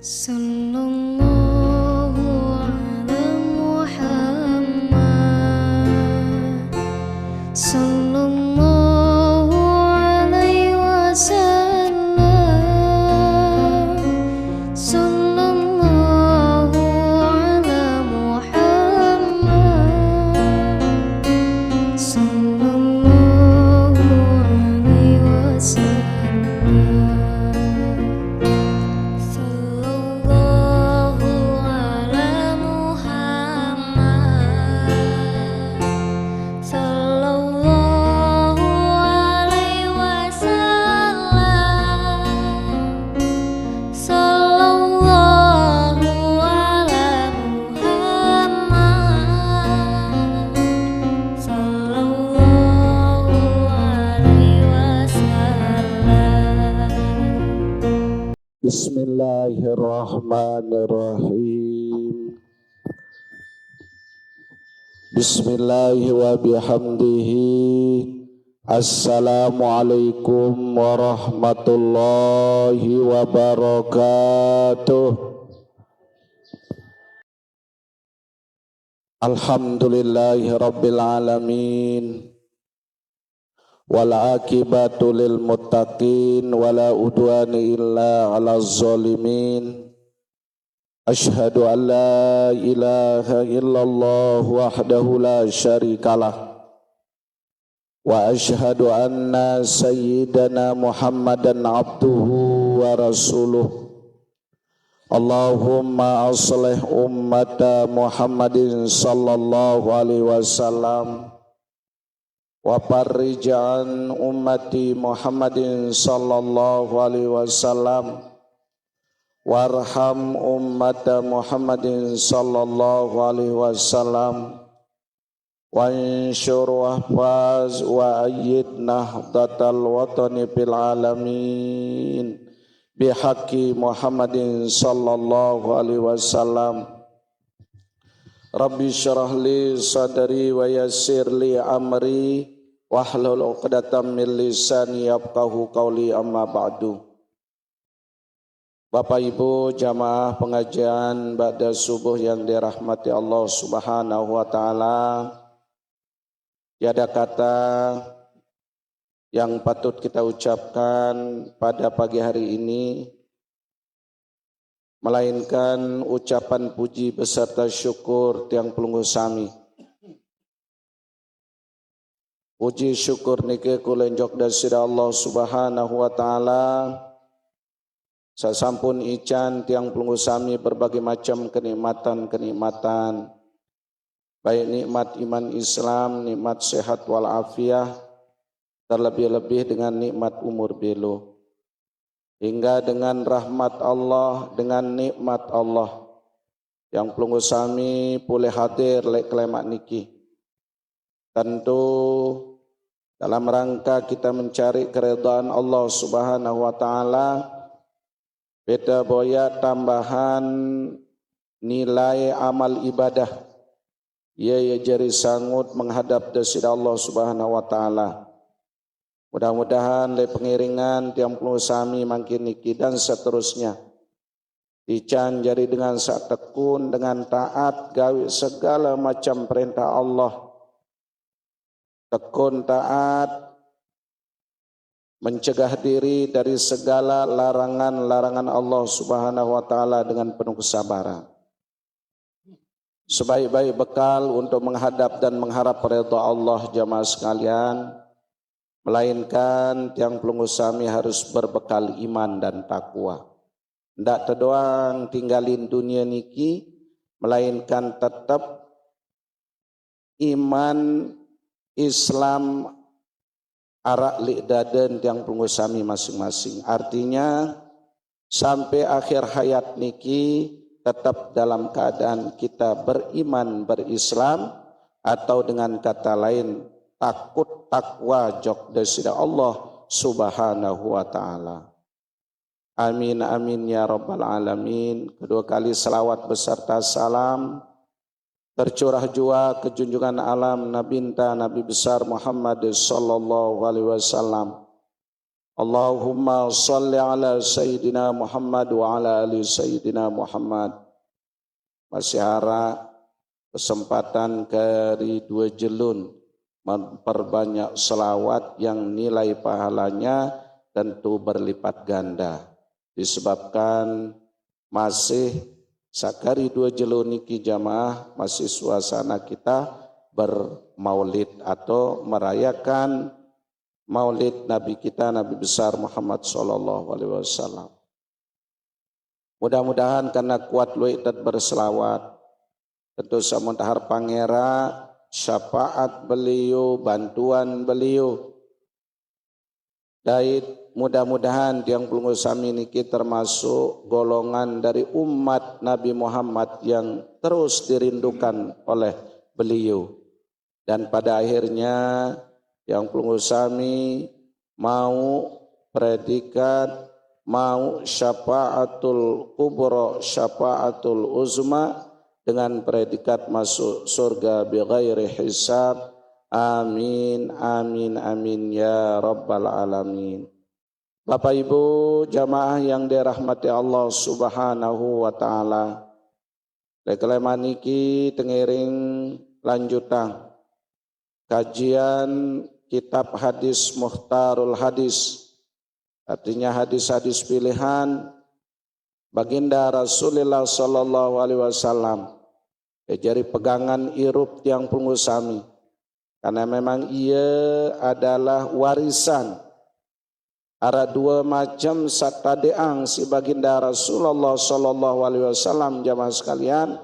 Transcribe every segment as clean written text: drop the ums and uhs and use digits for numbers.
Sallallahu ala Muhammad, sallallahu alaihi wasallam, sallallahu ala Muhammad, sallallahu alaihi wasallam. Bismillahirrahmanirrahim. Bismillahi wa bihamdihi. Assalamualaikum warahmatullahi wabarakatuh. Alhamdulillahi rabbil alamin. Wal akibatu lil muttaqin wala udwana illa 'alaz zalimin. Asyhadu an la ilaha illallah wahdahu la syarikalah wa asyhadu anna sayyidana Muhammadan abduhu wa rasuluh. Allahumma aslih ummata Muhammadin sallallahu alaihi wasallam wa farrij'an ummati Muhammadin sallallahu alaihi wasallam warham ummata Muhammadin sallallahu alaihi wasallam wansyur wahfaz wa ayyid nahdatal watani fil alamin bihaqqi Muhammadin sallallahu alaihi wasallam. Rabbi syrah li sadri wa yassir li amri wahlul 'uqdatam min lisani yafqahu qawli, amma ba'du. Bapak Ibu jamaah pengajian ba'da subuh yang dirahmati Allah Subhanahu wa taala, tiada kata yang patut kita ucapkan pada pagi hari ini melainkan ucapan puji beserta syukur tiang pelungguh sami. Puji syukur niki kula njok dasira Allah Subhanahu wa taala. Sasampun ican tiang pelungguh sami berbagai macam kenikmatan-kenikmatan, baik nikmat iman Islam, nikmat sehat walafiat, terlebih-lebih dengan nikmat umur belo, hingga dengan rahmat Allah, dengan nikmat Allah yang pelungguh sami boleh hadir lek kelemak niki. Tentu dalam rangka kita mencari keridhaan Allah Subhanahu wa taala, beda boya tambahan nilai amal ibadah ia jari sangut menghadap desida Allah Subhanahu wa taala. Mudah-mudahan le pengiringan tiang pelungguh sami makin niki dan seterusnya dican jari dengan sak tekun, dengan taat gawe segala macam perintah Allah, tekun taat mencegah diri dari segala larangan-larangan Allah Subhanahu wa taala dengan penuh kesabaran. Sebaik-baik bekal untuk menghadap dan mengharap ridha Allah jamaah sekalian, melainkan tiang pelungguh sami harus berbekal iman dan takwa. Ndak terdoang tinggalin dunia niki, melainkan tetap iman Islam arak lik daden tiang pelungguh sami masing-masing. Artinya sampai akhir hayat niki tetap dalam keadaan kita beriman, berislam, atau dengan kata lain takut takwa jok desida Allah Subhanahu wa taala. Amin amin ya rabbal alamin. Kedua kali selawat beserta salam tercurah jua ke junjungan alam Nabi besar Muhammad sallallahu alaihi wasallam, Allahumma salli ala Sayyidina Muhammad wa ala ali Sayyidina Muhammad. Masih harap kesempatan kari dua jelun memperbanyak selawat yang nilai pahalanya tentu berlipat ganda. Disebabkan masih sakari dua jelun niki jamaah masih suasana kita bermaulid atau merayakan Maulid Nabi kita, Nabi besar Muhammad sallallahu alaihi wasallam. Mudah-mudahan karena kuat luit dan berselawat, tentu samuntahar pangera, syafaat beliau, bantuan beliau. Dait mudah-mudahan tiang pelunggu sami niki termasuk golongan dari umat Nabi Muhammad yang terus dirindukan oleh beliau. Dan pada akhirnya yang pelunggu sami mau predikat, mau syafaatul kubra, syafaatul uzma dengan predikat masuk surga bighairi hisab. Amin, amin, amin ya rabbal alamin. Bapak Ibu jamaah yang dirahmati Allah subhanahu wa ta'ala, rekleman iki tengiring lanjutan kajian kitab hadis Muhtarul Hadis, artinya hadis-hadis pilihan baginda Rasulullah sallallahu alaihi wasallam. Jadi pegangan irup tiang pengusami, karena memang ia adalah warisan ada dua macam satadeang si baginda Rasulullah sallallahu alaihi wasallam. Jamaah sekalian,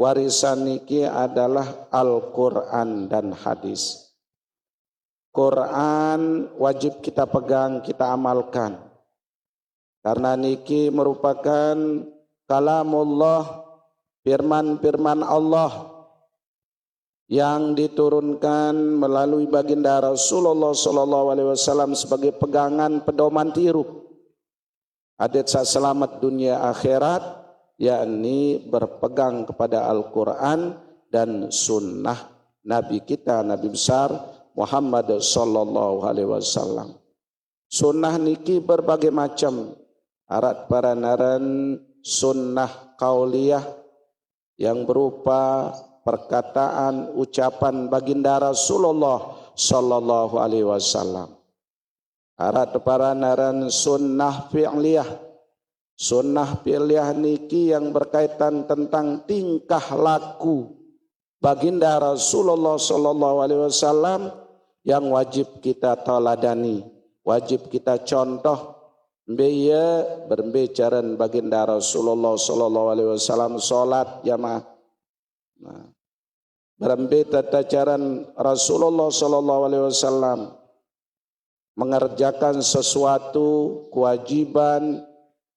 warisan niki adalah Al-Quran dan hadis. Quran wajib kita pegang, kita amalkan. Karena niki merupakan kalamullah, firman-firman Allah yang diturunkan melalui baginda Rasulullah sallallahu alaihi wasallam sebagai pegangan pedoman tiru. Adat selamat dunia akhirat, yakni berpegang kepada Al-Quran dan sunnah Nabi kita, Nabi besar Muhammad sallallahu alaihi wasallam. Sunnah niki berbagai macam. Arat paranaran sunnah qauliyah yang berupa perkataan, ucapan baginda Rasulullah sallallahu alaihi wasallam. Arat paranaran sunnah fi'liyah. Sunnah fi'liyah niki yang berkaitan tentang tingkah laku baginda Rasulullah sallallahu alaihi wasallam yang wajib kita teladani, wajib kita contoh. Biya berbicara baginda Rasulullah sallallahu alaihi wasallam salat jamaah. Nah, berbicara Rasulullah sallallahu alaihi wasallam mengerjakan sesuatu kewajiban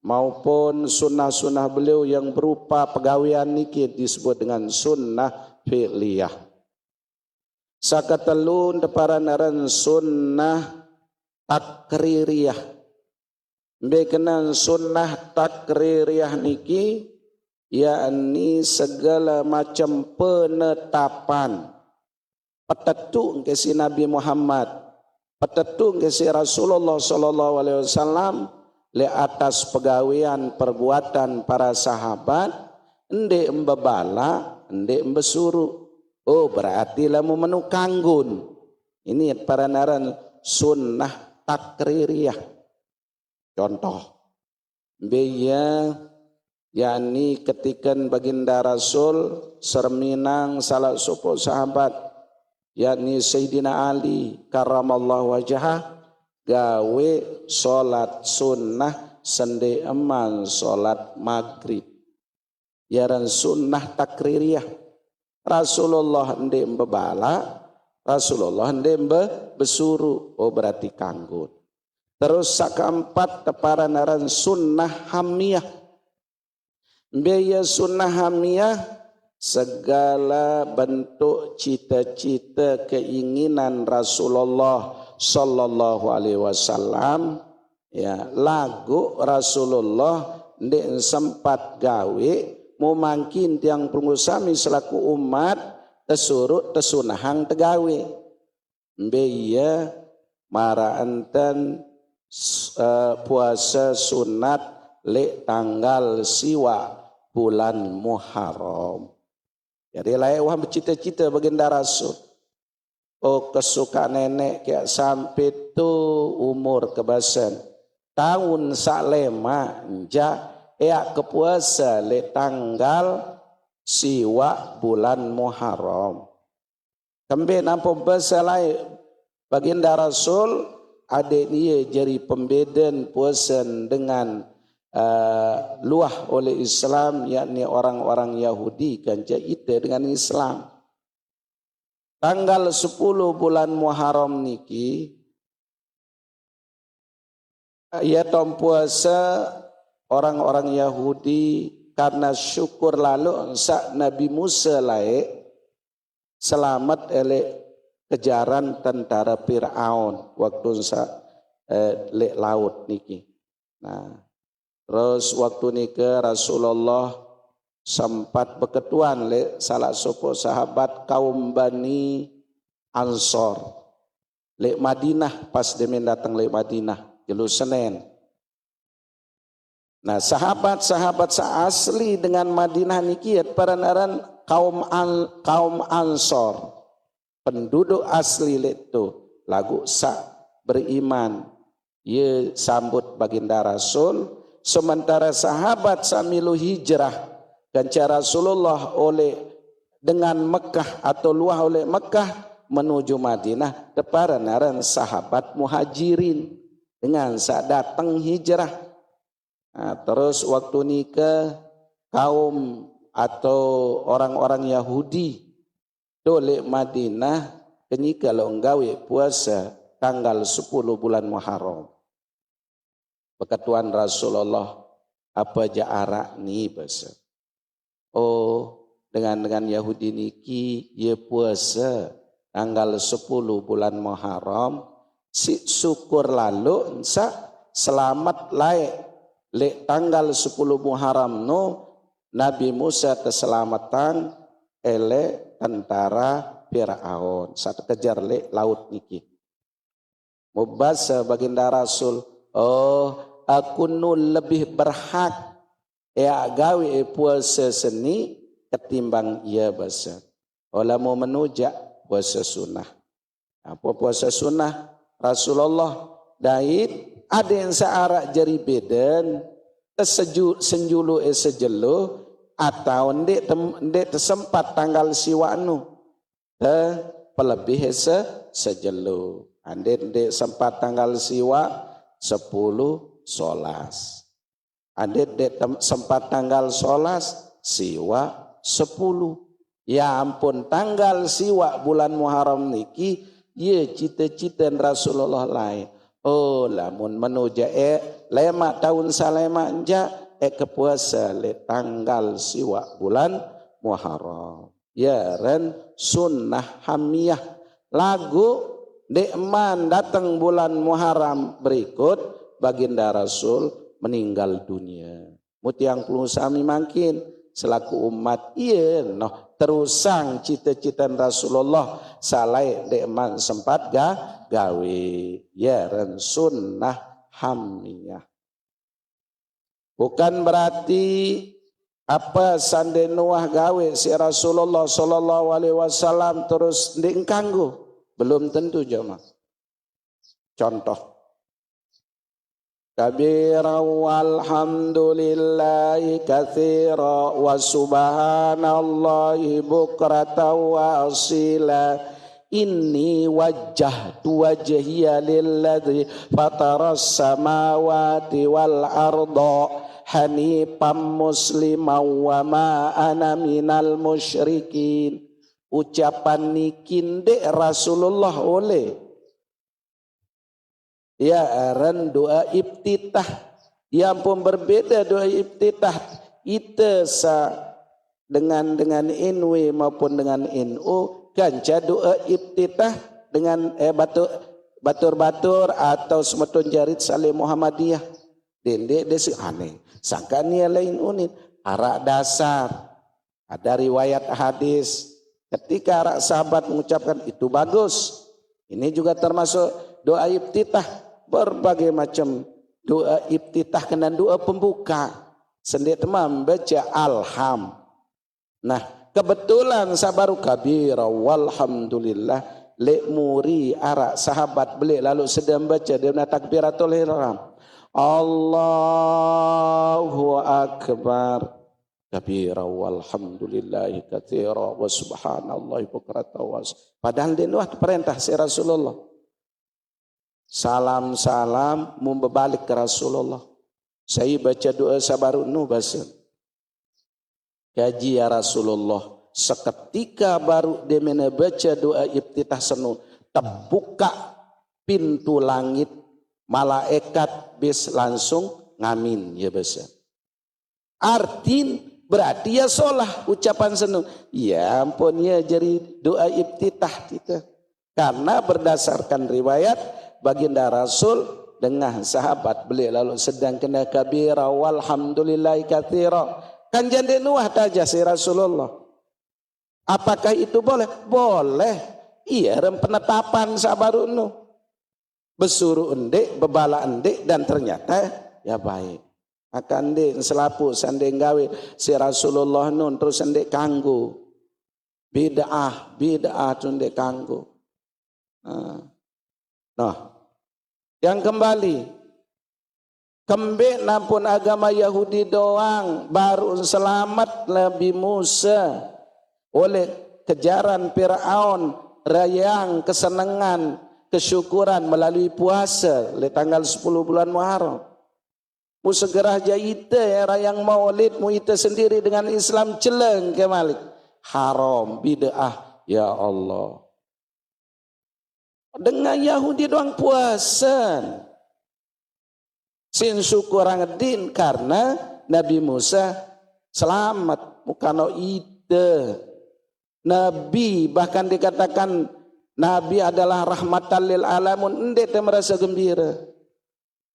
maupun sunnah-sunnah beliau yang berupa pegawaian niki disebut dengan sunnah fi'liyah. Sakatelun deparanaran sunnah takririyah. Bekenan sunnah takririyah niki yakni segala macam penetapan petetu ke si Nabi Muhammad, petetu ke si Rasulullah sallallahu alaihi wasallam le atas pegawaian perbuatan para sahabat, ende embebala, ende embesuru. Oh berarti lamu menu kanggun. Ini para naran sunnah takririyah. Contoh, beya yakni ketikan baginda Rasul serminang salah suku sahabat yakni Sayyidina Ali karramallahu wajhah gawe solat sunnah sende eman solat maghrib. Yaran sunnah takririyah. Rasulullah ende mbebala, Rasulullah ende besuru. Oh berarti kanggut. Terus keempat teparanaran sunnah hamiyah. Biaya sunnah hamiyah segala bentuk cita-cita keinginan Rasulullah sallallahu alaihi wasallam, ya lagu Rasulullah ndek sempat gawe memangkin tiang pengusami selaku umat tesurut tesunahang tegawe. Biaya mara enten puasa sunat le tanggal siwa bulan Muharram. Jadi layak wah bercita-cita baginda Rasul. Oh kesuka nenek kayak sampai tu umur kebasan. Tahun saklema ja kepuasa le tanggal siwa bulan Muharram. Kembali nampak bahasa lain baginda Rasul adik dia jadi pembedaan puasa dengan luah oleh Islam, yakni orang-orang Yahudi kan kita dengan Islam. Tanggal 10 bulan Muharram niki ia tom puasa orang-orang Yahudi karena syukur lalu sak Nabi Musa laik selamat oleh kejaran tentara Fir'aun waktu lek laut niki. Nah, terus waktu niki Rasulullah sempat berketuan lek salah satu sahabat kaum Bani Ansor lek Madinah pas demen datang lek Madinah jelu Senin. Nah, sahabat-sahabat asli dengan Madinah niki paranan kaum Ansor, penduduk asli itu lagu sak beriman ye sambut baginda Rasul, sementara sahabat samilu hijrah dan cara Rasulullah oleh dengan Mekah atau luah oleh Mekah menuju Madinah paranan sahabat muhajirin dengan sak datang hijrah. Nah, terus waktu nikah kaum atau orang-orang Yahudi dolek Madinah kenyika lo nggawe puasa tanggal 10 bulan Muharram. Berketuan Rasulullah apa arak ni bahasa. Oh dengan Yahudi niki ye puasa tanggal 10 bulan Muharram si syukur lalu selamat laik lek tanggal 10 Muharram no Nabi Musa keselamatan ele tentara Fir'aun saat kejar lek laut niki. Mubasa baginda Rasul, oh aku nu lebih berhak gawe puasa seni ketimbang ia basa. Olah mau menujak puasa sunnah. Apa puasa sunnah? Rasulullah daid ada yang searak jari beden senjulu sejelo atau ndek tersempat tanggal siwanu pelebih sejelo ndek sempat tanggal siwa 10 solas ndek sempat tanggal solas siwa 10. Ya ampun tanggal siwa bulan Muharram niki ye cita-cita Rasulullah lain. Oh lamun menuja lema tahun salema anja kepuasa le tanggal siwa bulan Muharram. Ya ren sunnah hamiyah lagu dekman datang bulan Muharram berikut baginda Rasul meninggal dunia. Mutiang puluh sami makin selaku umat iya noh terusang cita-cita Rasulullah salai dekman sempat gawe ya ren sunnah hamiyah. Bukan berarti apa sande Nuah gawe si Rasulullah sallallahu alaihi wasallam terus dingkanggu, belum tentu jemaah. Contoh kabira walhamdulillahi katsira wa subhanallahi bukratan wa asila inni wajjahtu wajhiya lilladzi fataras samawati wal arda hanifan musliman wa ma ana minal musyrikin. Ucapan nikin dek Rasulullah oleh ya ren doa iftitah yang pun berbeda doa iftitah kita dengan NW maupun dengan NU kanca doa iftitah dengan batur-batur atau semetun jarit saleh Muhammadiyah dendek desi aneh sangka nia lain unit arak dasar ada riwayat hadis ketika arak sahabat mengucapkan itu bagus ini juga termasuk doa iftitah berbagai macam doa iftitah kena doa pembuka. Sendik temam baca alham. Nah, kebetulan sabaru kabira walhamdulillah lek muri arak sahabat beli lalu sedang baca dia nak takbiratul ihram. Allahu akbar. Kabira walhamdulillahi katsira wa subhanallahi bukratan wa padahal dia nuah perintah si Rasulullah. Salam-salam membalik ke Rasulullah. Saya baca doa sabaru nu bahasa. Kaji ya Rasulullah. Seketika baru dia baca doa iftitah senu. Terbuka pintu langit. Malaikat bis langsung ngamin ya bahasa. Artin berarti ya solah ucapan senu. Ya ampun ya jadi doa iftitah kita. Karena berdasarkan riwayat baginda Rasul dengan sahabat beliau lalu sedang kena kabira walhamdulillahi katsira. Kan jande nuah taja si Rasulullah. Apakah itu boleh? Boleh. Iya rem penetapan sabaru nu. Besuruh endek, bebala endek dan ternyata ya baik. Akan dek selapu sandeng gawe si Rasulullah nun terus sandek kanggo. Bid'ah tu ndek kanggo. Nah, yang kembali kembali nampun agama Yahudi doang baru selamat Nabi Musa oleh kejaran Fir'aun rayang kesenangan kesyukuran melalui puasa le tanggal 10 bulan Muharram. Mu segera jaita ya rayang maulid mu ita sendiri dengan Islam celeng ke malik haram bid'ah ya Allah. Dengan Yahudi doang puasa. Sin syukurang din karena Nabi Musa selamat bukan ide. Nabi bahkan dikatakan Nabi adalah rahmatan lil alamun endek merasa gembira.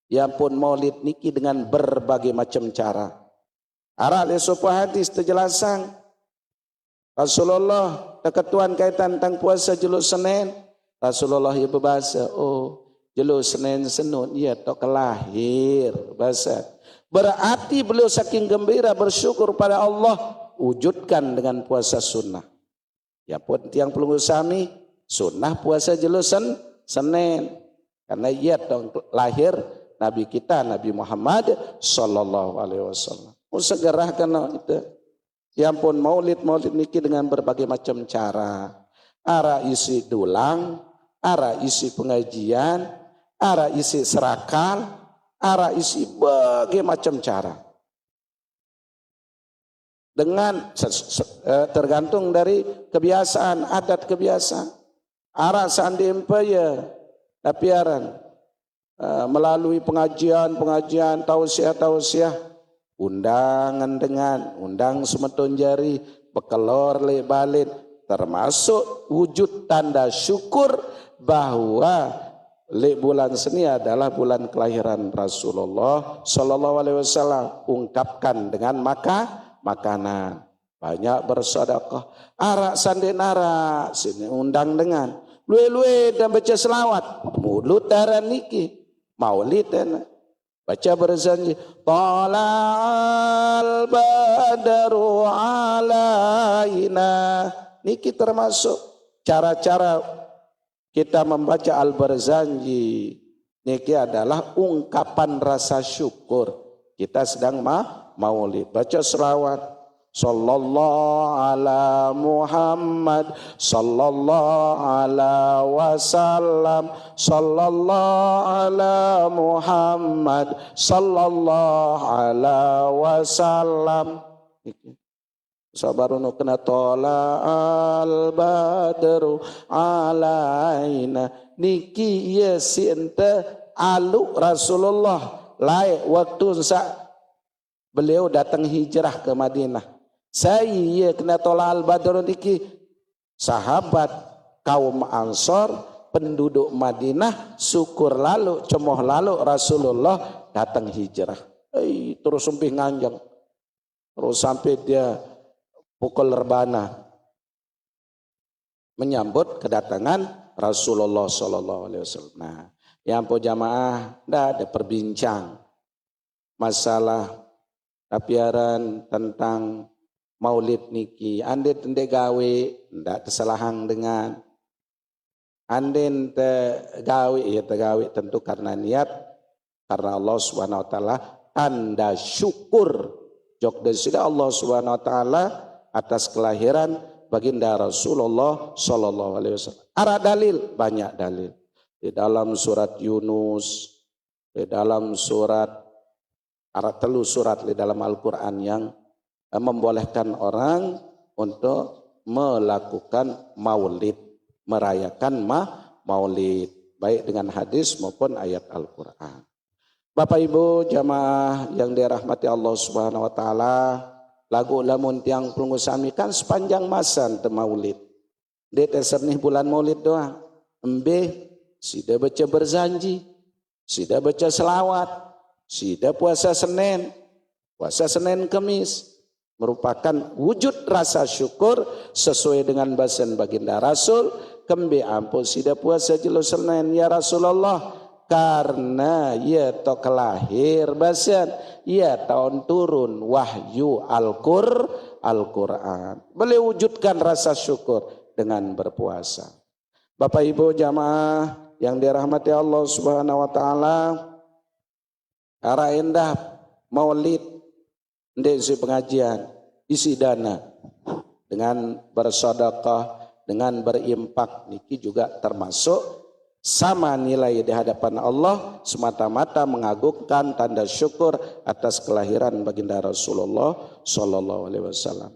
Ya pun maulid niki dengan berbagai macam cara. Arah le sebuah hadis terjelasan Rasulullah keketuan kaitan tentang puasa jeluk Senin. Rasulullah ya berbahasa, oh jeluk Senin senun ya tok kelahir bahasa. Berarti beliau saking gembira bersyukur pada Allah wujudkan dengan puasa sunnah. Ya pun tiang pelunggu sami sunnah puasa jeluk Senin karena ia tok lahir Nabi kita Nabi Muhammad sallallahu alaihi wasallam. Segera kena itu. Ya ampun maulid niki dengan berbagai macam cara. Ara isi dulang, ara isi pengajian, ara isi serakal, ara isi berbagai macam cara. Dengan tergantung dari kebiasaan, adat kebiasaan. Ara sandi empaya tapiaran. Melalui pengajian, tausiah, undangan dengan undang semeton jari, bekelor le balin, termasuk wujud tanda syukur bahwa le bulan seni adalah bulan kelahiran Rasulullah sallallahu alaihi wasallam. Ungkapkan dengan makanan, banyak bersedekah, arak sandenara, sini undang dengan luwe-luwe dan baca selawat, mulut darah niki. Maulid baca berzanji tala'al badru alaina niki termasuk cara-cara kita membaca al-barzanji niki adalah ungkapan rasa syukur kita sedang maulid baca selawat sallallahu ala Muhammad sallallahu ala wasallam sallallahu ala Muhammad sallallahu ala wasallam sabarunu kena tola al badru alaina niki ya si ente alu Rasulullah laik waktu beliau datang hijrah ke Madinah. Saya kena tolak al-badr niki sahabat kaum Ansor penduduk Madinah syukur lalu cemoh lalu Rasulullah datang hijrah. Terus sumpih nganjang. Terus sampai dia pukul rebana menyambut kedatangan Rasulullah sallallahu alaihi wasallam. Nah, Yang po jamaah ndak ada perbincang masalah tapiaran tentang maulid niki. Ande tende gawe ndak kesalahan dengan ande te gawe ya te gawe tentu karena niat karena Allah Subhanahu wa taala tanda syukur jok dan sudah Allah Subhanahu wa taala atas kelahiran baginda Rasulullah sallallahu alaihi wasallam. Ada dalil, banyak dalil. Di dalam surat Yunus, di dalam surat ada telu surat di dalam Al-Qur'an yang membolehkan orang untuk melakukan maulid, merayakan maulid baik dengan hadis maupun ayat Al-Qur'an. Bapak Ibu jamaah yang dirahmati Allah Subhanahu wa taala, lagu lamun tiang pelunggu sami kan sepanjang masa ente maulid. Dia tersernih bulan maulid doang. Embe sida baca berzanji, sida baca selawat, sida puasa Senin Kemis, merupakan wujud rasa syukur sesuai dengan bahasan baginda Rasul. Kembe ampun sida puasa jelo Senin ya Rasulullah, karena ia to kelahir bahasan ia tahun turun wahyu Al-Quran. Beliau wujudkan rasa syukur dengan berpuasa. Bapak Ibu jamaah yang dirahmati Allah Subhanahu wa taala, arah indah maulid ndek pengajian isi dana dengan bersedekah, dengan berimpak niki juga termasuk sama nilai di hadapan Allah, semata-mata mengagungkan tanda syukur atas kelahiran baginda Rasulullah sallallahu alaihi wasallam.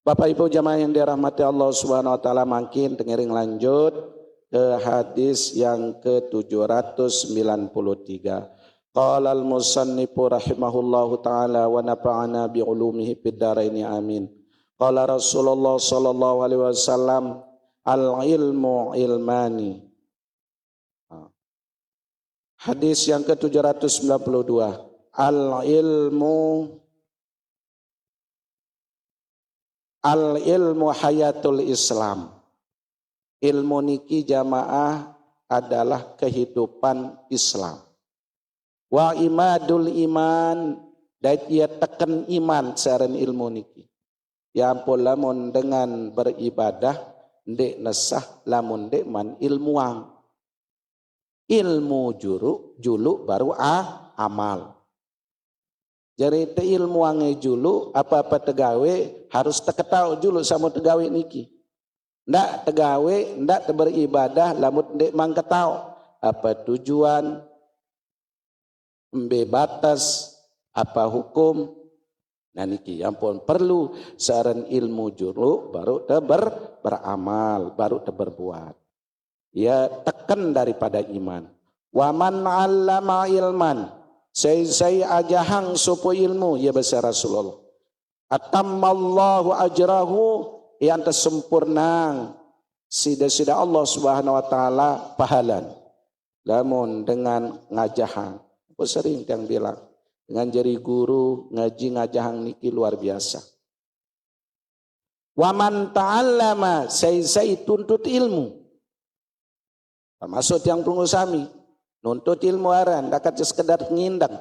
Bapak Ibu jamaah yang dirahmati Allah Subhanahu wa taala, makin tengiring lanjut ke hadis yang ke-793. Qala al-musannifu rahimahullahu taala wa nafa'ana bi ulumihi fid dharaini amin. Qala Rasulullah sallallahu alaihi wasallam, al-ilmu ilmani. Hadis yang ke-792. Al-ilmu hayatul Islam. Ilmu niki jamaah adalah kehidupan Islam. Wa imadul iman, dan ia tekan iman saran ilmu niki. Ya ampun lamun dengan beribadah ndek nesah, lamun ndek man ilmuang. Ilmu julu baru amal. Jadi te ilmuange julu apa-apa tegawe harus teketau julu sama tegawe niki. Ndak tegawe, ndak beribadah, lamun ndek mangketau apa tujuan, embe batas, apa hukum. Nah niki ampun perlu saran ilmu julu baru te beramal, baru te berbuat. Ya tekan daripada iman. Wa man 'allama ilman, saya ajahang supo ilmu ya bahasa Rasulullah. Atammallahu ajrahu, yang tersempurnang sida-sida Allah Subhanahu wa taala pahalan. Lamun dengan ngajahang, aku sering yang bilang dengan jadi guru ngaji ngajahang niki luar biasa. Wa man ta'allama, saya tuntut ilmu. Termasuk yang pengusami nuntut ilmu aran dakat sekedar ngindang,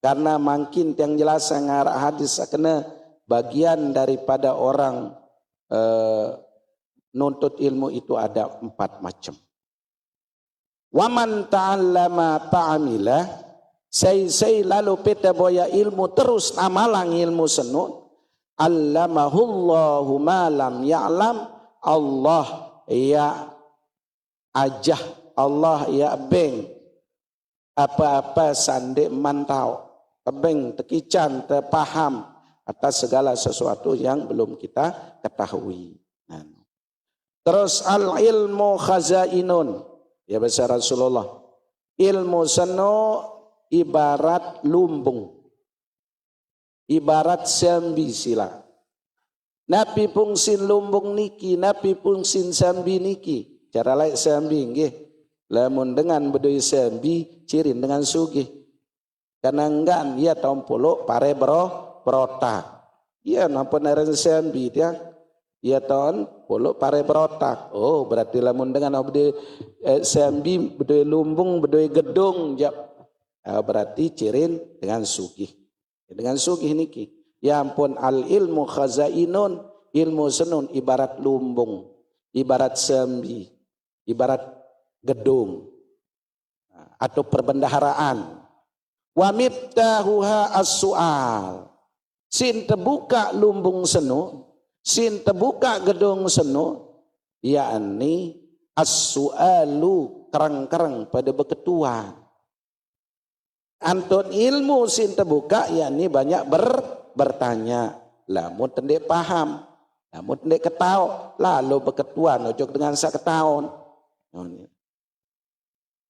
karena makin yang jelas ngarah hadis kena bagian daripada orang nuntut ilmu itu ada 4 macam. Waman ta'allama ta'amila, say lalu peta boya ilmu terus amalang ilmu senu, allamahullahu ma lam ya'lam, Allah ya ajah, Allah ya beng apa-apa sande mantau, tebeng tekican terpaham atas segala sesuatu yang belum kita ketahui. Nah. Terus al ilmu khazainun, ya bahasa Rasulullah, ilmu seno ibarat lumbung, ibarat sambi sila. Napi pungsin lumbung niki, napi pungsin sambi niki. Cara lain sambi nggih. Lamun dengan bedoi sambi cirin dengan sugih. Karena enggan ia tahun puluh pare berota. Iya nampak naran sambi dia. Ya ton, polo pare berotak. Oh, berarti lamun dengan obde sembi bedoi lumbung, bedoi gedung, jap. Berarti cirin dengan sugih. Dengan sugih niki. Ya ampun, al ilmu khazainun, ilmu senun ibarat lumbung, ibarat sembi, ibarat gedung atau perbendaharaan. Wa miftahuha as-su'al. Sin terbuka lumbung senu, sin terbuka gedung senu, yakni as-su'alu kerang-kerang pada beketuan. Antun ilmu sin terbuka, yakni banyak bertanya. Lamun tendek paham, lamun tendek ketau, lalu beketuan, ojok dengan saketaun.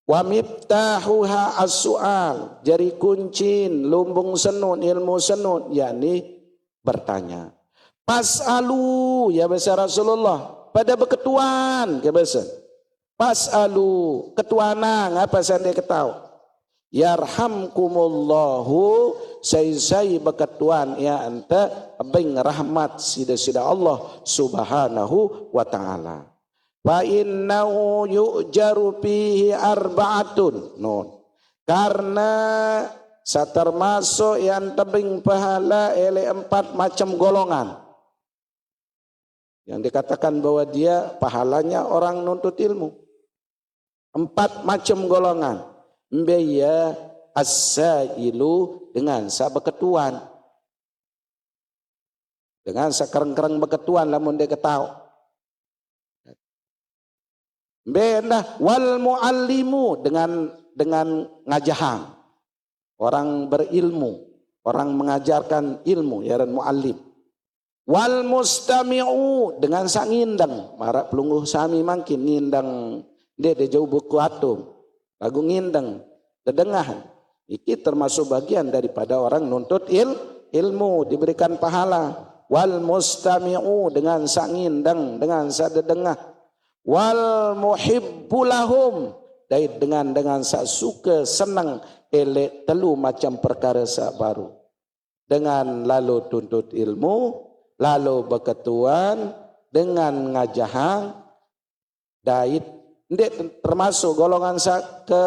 Wa miftahuha as-su'al, jari kuncin lumbung senun, ilmu senun, yakni bertanya. Pas'alu, ya bahasa Rasulullah, pada beketuan, ya bahasa. Pas'alu, ketuanang, apa saya ketau. Yarhamkumullahu, say beketuan, ya anta, bing rahmat sida-sida Allah subhanahu wa ta'ala. Fa innahu yu'jaru fihi arba'atun. Karena termasuk yang tebing pahala oleh 4 macam golongan. Yang dikatakan bahwa dia pahalanya orang nuntut ilmu. 4 macam golongan. Mbeya as-sailu dengan beketuan. Dengan sekereng-kereng beketuan lamun dia ketahu. Bendah wal muallimu dengan ngajahang, orang berilmu, orang mengajarkan ilmu, yaran muallim. Wal mustami'u dengan sang ngindang, marak pelungguh sami mangkin ngindang dia jauh buku atum, lagu ngindang, dedengahan. Iki termasuk bagian daripada orang nuntut ilmu diberikan pahala. Wal mustami'u dengan sang ngindang, dengan sang dedengah. Wal muhibbulahum dengan sak suka senang elek telu macam perkara sak baru. Dengan lalu tuntut ilmu, lalu beketuan, dengan ngajahang, dait, ndek termasuk golongan sak ke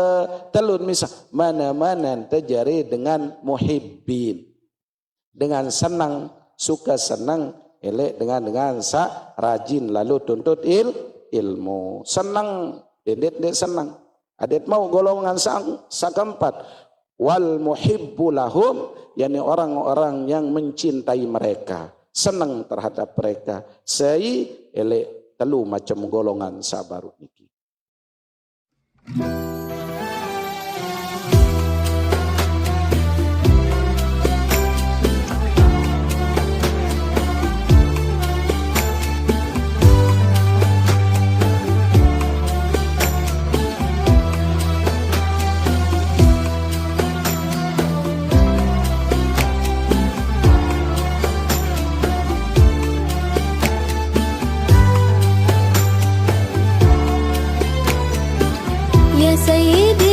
telun misal mana-mana terjadi dengan muhibbin. Dengan senang, suka senang elek dengan sak rajin lalu tuntut ilmu, senang, dia senang. Adet mau golongan keempat. Wal muhibbu lahum, yakni orang-orang yang mencintai mereka, senang terhadap mereka. Sei elek telu macam golongan sabaru niki. يا سيدي